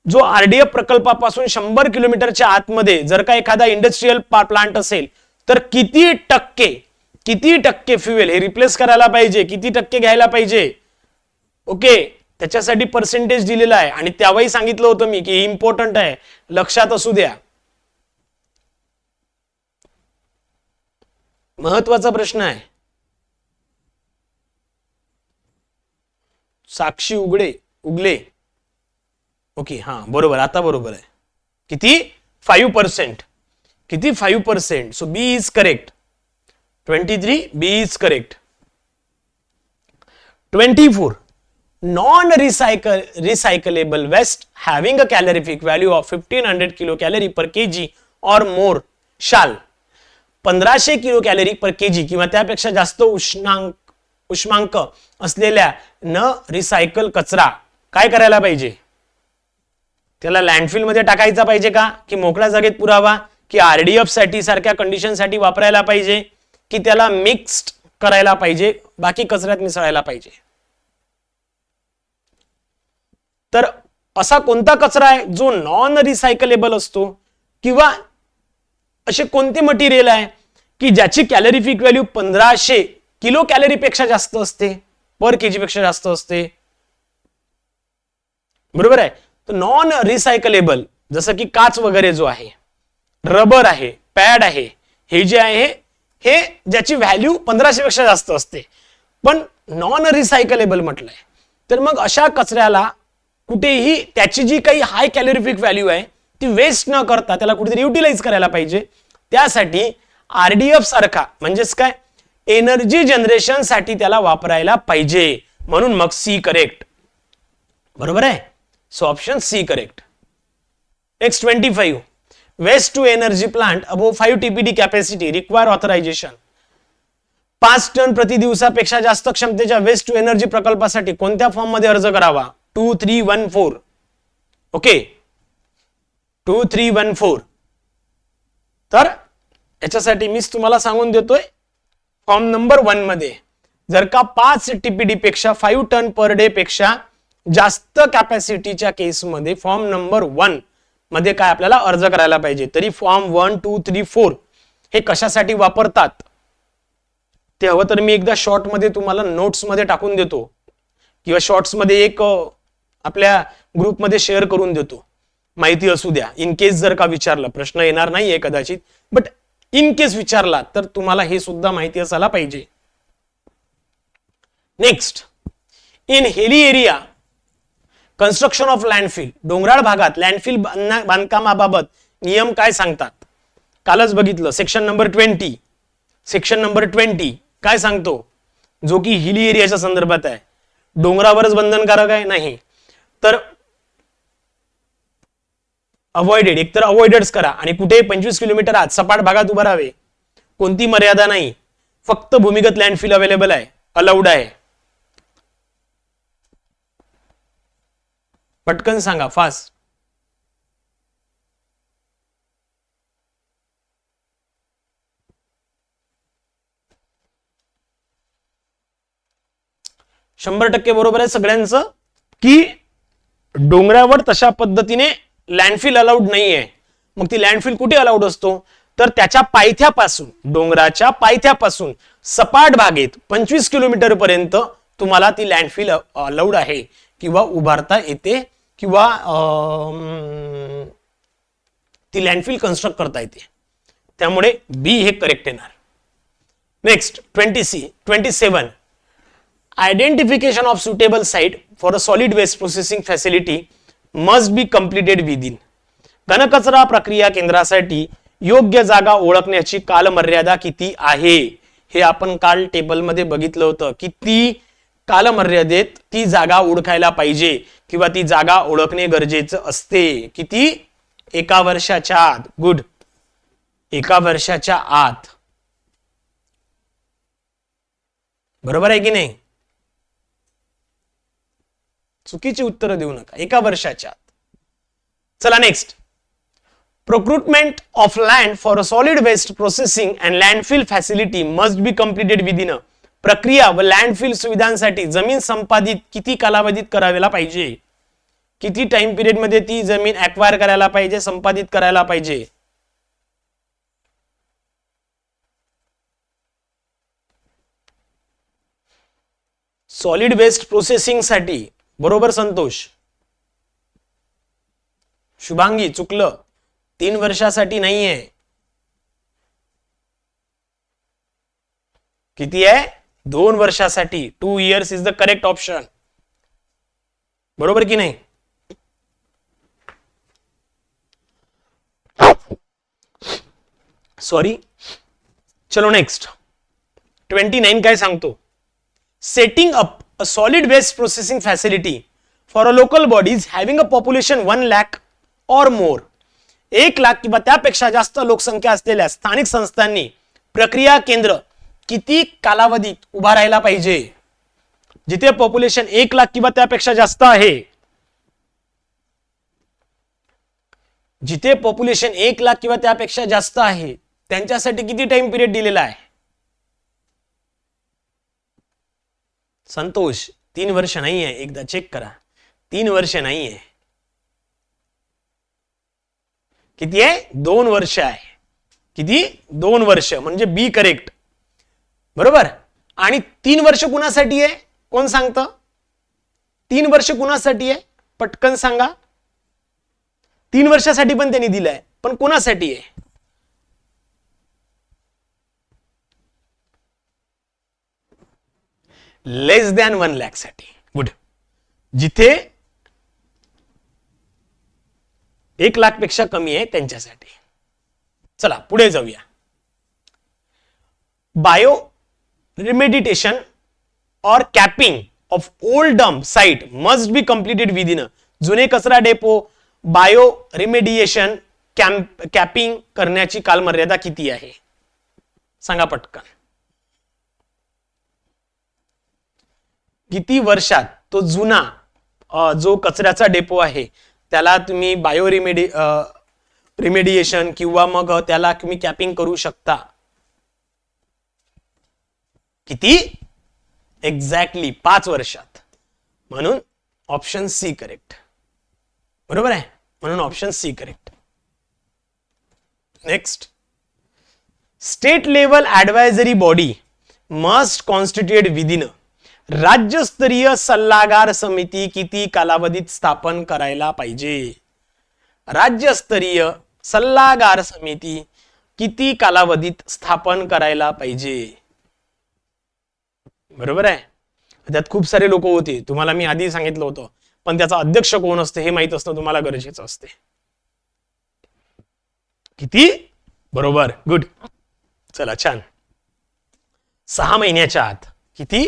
जो RDF प्रकल्पापासून 100 किलोमीटरच्या आतमध्ये जर का एखादा इंडस्ट्रियल प्लांट असेल तर किती टक्के फ्युएल हे रिप्लेस करायला पाहिजे, किती टक्के घ्यायला पाहिजे. ओके, त्याच्यासाठी पर्सेंटेज दिलेला आहे आणि त्यावेळी सांगितलं होतं मी की इम्पॉर्टंट आहे, लक्षात असू द्या. महत्वाचा प्रश्न आहे. साक्षी उगले. ओके, हा बरोबर, आता बरोबर आहे. किती? 5%. किती? 5%. So B is correct. 23, B is correct. 24, non-recyclable waste having a calorific value of 1500 kilocalorie per kg or more shall 1500 kilo calorie per KG किंवा त्यापेक्षा जास्त उष्मांक असलेल्या न रिसायकल कचरा काय करायला पाहिजे? त्याला लँडफिल मध्ये टाकायचा पाहिजे का, की मोकळ्या जागेत पुरावा, की RDF साठी सारख्या कंडिशन साठी वापरायला पाहिजे, की त्याला मिक्स्ड करायला पाहिजे, बाकी कचऱ्यात मिसळायला पाहिजे? तर असा कोणता कचरा आहे जो नॉन रिसायकलेबल असतो, किंवा असे कोणते मटेरियल आहे की ज्याची कॅलरीफिक व्हॅल्यू 1500 किलो कॅलरी पेक्षा जास्त असते, पर केजी पेक्षा जास्त असते? बरोबर आहे. तर नॉन रिसायकलेबल जसं की काच वगैरे जो आहे, रबर आहे, पॅड आहे, हे जे आहे हे ज्याची व्हॅल्यू 1500 पेक्षा जास्त असते पण नॉन रिसायकलेबल म्हटलंय, तर मग अशा कचऱ्याला कुठेही त्याची जी काही हाय कॅलरीफिक व्हॅल्यू आहे ती वेस्ट न करता त्याला कुठेतरी युटिलाइज करायला पाहिजे. त्यासाठी RDF सारखा म्हणजेच काय एनर्जी जनरेशन साठी त्याला वापरायला पाहिजे. म्हणून मग सी करेक्ट. बरोबर आहे. So option C correct. Next 25, waste to energy plant above 5 TPD capacity require authorization. 5 ton प्रति दिवसापेक्षा जास्त क्षमतेच्या वेस्ट टू एनर्जी प्रकल्पासाठी कोणत्या फॉर्म मध्ये अर्ज करावा? 2314. ओके, 2314. तर याच्यासाठी मीच तुम्हाला सांगून देतोय, फॉर्म नंबर 1 मध्ये जर का 5 TPD पेक्षा 5 टन पर डे पेक्षा जास्त कॅपॅसिटीच्या केसमध्ये फॉर्म नंबर 1 मध्ये काय आपल्याला अर्ज करायला पाहिजे. तरी फॉर्म 1, 2, 3, 4 हे कशासाठी वापरतात? ते हवं तर मी एकदा शॉर्ट मध्ये तुम्हाला नोट्स मध्ये टाकून देतो किंवा शॉर्ट्स मध्ये एक आपल्या ग्रुपमध्ये शेअर करून देतो, माहिती असू द्या. इन केस जर का विचारलं, प्रश्न येणार नाहीये कदाचित, बट इन केस विचारला तर तुम्हाला हे सुद्धा माहिती असायला पाहिजे. Next, in hilly area construction of landfill, डोंगराळ भागात लँडफिल बांधकामाबाबत नियम काय सांगतात? कालच बघितलं सेक्शन नंबर 20. सेक्शन नंबर 20 काय सांगतो, जो की हिली एरियाच्या संदर्भात आहे. डोंगरावरच बंधनकारक आहे नाही तर अवॉइडेड, एकतर अवॉइडेडच करा आणि कुठे 25 किलोमीटर आत सपाट भागात उभं राहावे. कोणती मर्यादा नाही, फक्त भूमिगत लँडफिल अवेलेबल आहे, अलाउड आहे. पटकन सांगा, फास्ट. शंभर टक्के बरोबर आहे सगळ्यांचं की डोंगरावर तशा पद्धतीने लँडफिल अलाउड नाहीये. मग ती लँडफिल कुठे अलाउड असतो तर त्याच्या पायथ्यापासून, डोंगराच्या पायथ्यापासून सपाट भागेत 25 किलोमीटर पर्यंत तुम्हाला ती लँडफिल अलाउड आहे किंवा उभारता येते किंवा ती लँडफिल कन्स्ट्रक्ट करता येते. त्यामुळे बी हे करेक्ट येणार. Next 27, identification of suitable site for a solid waste processing facility must be completed within. घनकचरा प्रक्रिया केंद्रासाठी योग्य जागा ओळखण्याची कालमर्यादा किती आहे? हे आपण काल टेबलमध्ये बघितलं होतं. किती कालमर्यादेत ती जागा ओळखायला पाहिजे किंवा ती जागा ओळखणे गरजेचं असते. किती? 1 वर्षाच्या आत. गुड, 1 वर्षाच्या आत. बरोबर आहे की नाही? चुकीची उत्तर देऊ नका. 1 वर्षाच्या आत. चला next, procurement of land for a solid waste processing and landfill facility must be completed within. प्रक्रिया व लँडफिल सुविधांसाठी जमीन संपादित किती कालावधीत करायला पाहिजे? किती टाइम पिरियड मध्ये ती जमीन ऍक्वायर करायला पाहिजे, संपादित करायला पाहिजे? सॉलिड वेस्ट प्रोसेसिंग साठी बरोबर संतोष. शुभांगी चुकलं, 3 वर्षासाठी नाहीये. किती आहे? 2 वर्षासाठी. 2 years is the correct option. बरोबर की नाही? सॉरी. चलो नेक्स्ट 29 काय सांगतो, setting up a solid waste processing facility for a local bodies having a population 1 lakh or more. 1 lakh किंवा त्यापेक्षा जास्त लोकसंख्या असलेल्या स्थानिक संस्थांनी प्रक्रिया केंद्र किती कालावधीत उभा राहायला पाहिजे? जिथे पॉप्युलेशन 1 लाख किंवा त्यापेक्षा जास्त आहे, जिथे पॉप्युलेशन 1 लाख किंवा त्यापेक्षा जास्त आहे त्यांच्यासाठी किती टाइम पिरियड दिलेला आहे? संतोष 3 वर्ष नाही आहे. एकदा चेक करा, 3 वर्ष नाही आहे. किती आहे? 2 वर्ष आहे. किती? 2 वर्ष, म्हणजे बी करेक्ट. बरोबर. आणि 3 वर्ष कुणासाठी आहे? कोण सांगतं? 3 वर्ष कुणासाठी आहे? पटकन सांगा. 3 वर्षासाठी पण त्यांनी दिलंय, पण कोणासाठी आहे? लेस दॅन 1 लाख साठी. गुड. जिथे 1 लाख पेक्षा कमी आहे त्यांच्यासाठी. चला पुढे जाऊया. बायो रिमेडिटेशन और capping of old dump site must be completed within. जुने कचरा डेपो बायो रिमेडिएशन कॅपिंग करण्याची कालमर्यादा किती आहे? सांगा पटकन. किती वर्षात तो जुना जो कचऱ्याचा डेपो आहे त्याला तुम्ही बायो रिमेडिएशन किंवा मग त्याला तुम्ही कॅपिंग करू शकता? किती? एक्झॅक्टली 5 वर्षात. म्हणून ऑप्शन सी करेक्ट. बरोबर आहे, म्हणून option C correct. Next, state level advisory body must constitute within राज्यस्तरीय सल्लागार समिती किती कालावधीत स्थापन करायला पाहिजे? राज्यस्तरीय सल्लागार समिती किती कालावधीत स्थापन करायला पाहिजे? बरोबर आहे. त्यात खूप सारे लोक होते, तुम्हाला मी आधी सांगितलं होतं, पण त्याचा अध्यक्ष कोण असते हे माहित असणं तुम्हाला गरजेचं असते. किती? बरोबर, गुड. चला छान. 6 महिन्याच्या आत. किती?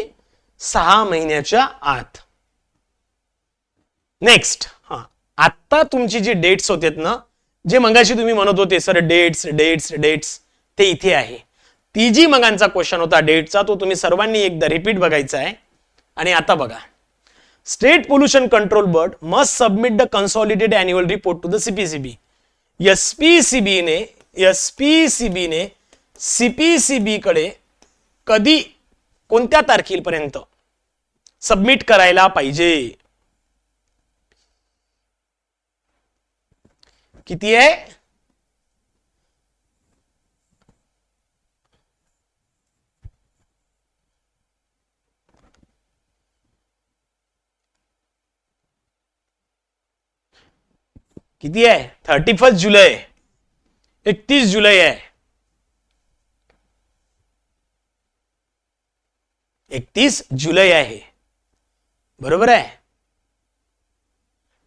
6 महिन्याच्या आत. नेक्स्ट. आता तुमची जी डेट्स होते ना, जे मगाशी तुम्ही म्हणत होते सर डेट्स डेट्स डेट्स, ते इथे आहे. ती जी मगांचा क्वेश्चन होता डेटचा, तो तुम्ही सर्वांनी एकदा रिपीट बघायचा आहे. आणि आता बघा, state pollution control board must submit the consolidated annual report to the CPCB. SPCB ने सीपीसीबी कडे कधी, कोणत्या तारखेपर्यंत सबमिट करायला पाहिजे? किती आहे? किती आहे? 31 जुलै, 31 जुलै आहे. 31 जुलै आहे. बरोबर आहे.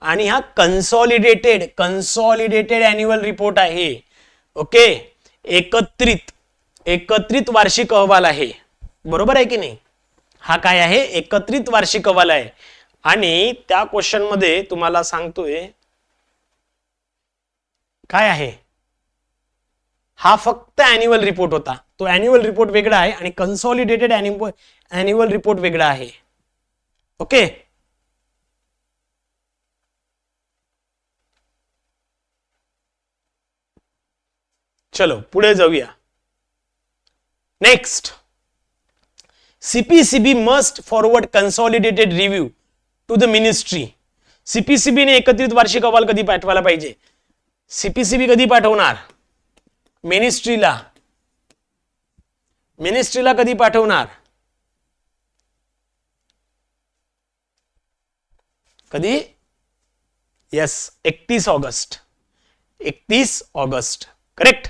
आणि हा कन्सॉलिडेटेड अॅन्युअल रिपोर्ट आहे. ओके, एकत्रित वार्षिक अहवाल आहे. बरोबर आहे की नाही? हा काय आहे? एकत्रित वार्षिक अहवाल आहे. आणि त्या क्वेश्चन मध्ये तुम्हाला सांगतोय काय आहे, हा फक्त अॅन्युअल रिपोर्ट होता. तो अॅन्युअल रिपोर्ट वेगळा आहे आणि कन्सॉलिडेटेड अॅन्युअल रिपोर्ट वेगळा आहे. ओके, चलो पुढे जाऊया. Next, CPCB must forward consolidated review to the ministry. CPCB ने एकत्रित वार्षिक अहवाल कधी पाठवायला पाहिजे? सीपीसीबी कधी पाठवणार? मिनिस्ट्रीला कधी पाठवणार? कधी? Yes, 31 August. 31 August, correct.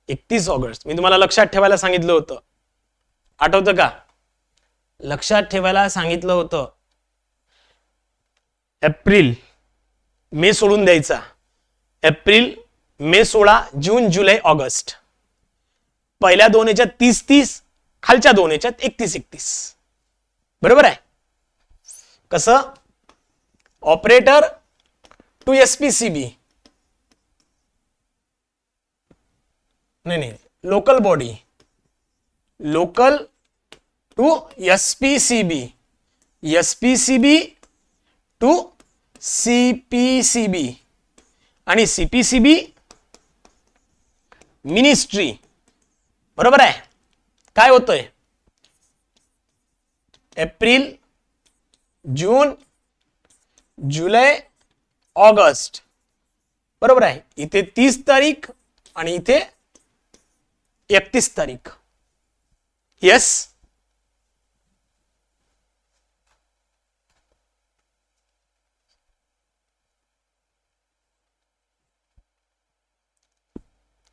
31 August. मी तुम्हाला लक्षात ठेवायला सांगितलं होतं, आठवतं का? लक्षात ठेवायला सांगितलं होतं. एप्रिल मे सोडून द्यायचा. एप्रिल मे 16, जून जुलै ऑगस्ट. पहिल्या दोन याच्यात 30-30, खालच्या दोन याच्यात 31-31. बरोबर आहे. कसं? ऑपरेटर टू एसपीसीबी, नाही, local body, local to SPCB, SPCB to CPCB आणि सीपीसीबी मिनिस्ट्री. बरोबर आहे. काय होतंय? एप्रिल, जून, जुलै, ऑगस्ट. बरोबर आहे. इथे 30 तारीख आणि इथे 31 तारीख. यस,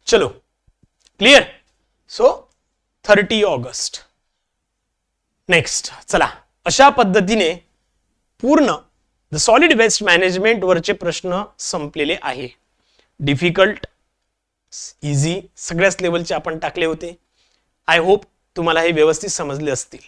चलो क्लियर. So 30 August. नेक्स्ट, चला अशा पद्धतीने पूर्ण द सॉलिड वेस्ट मॅनेजमेंट वरचे प्रश्न संपलेले आहे. डिफिकल्ट, इझी, सगळ्याच लेवलचे आपण टाकले होते. आय होप तुम्हाला हे व्यवस्थित समजले असतील.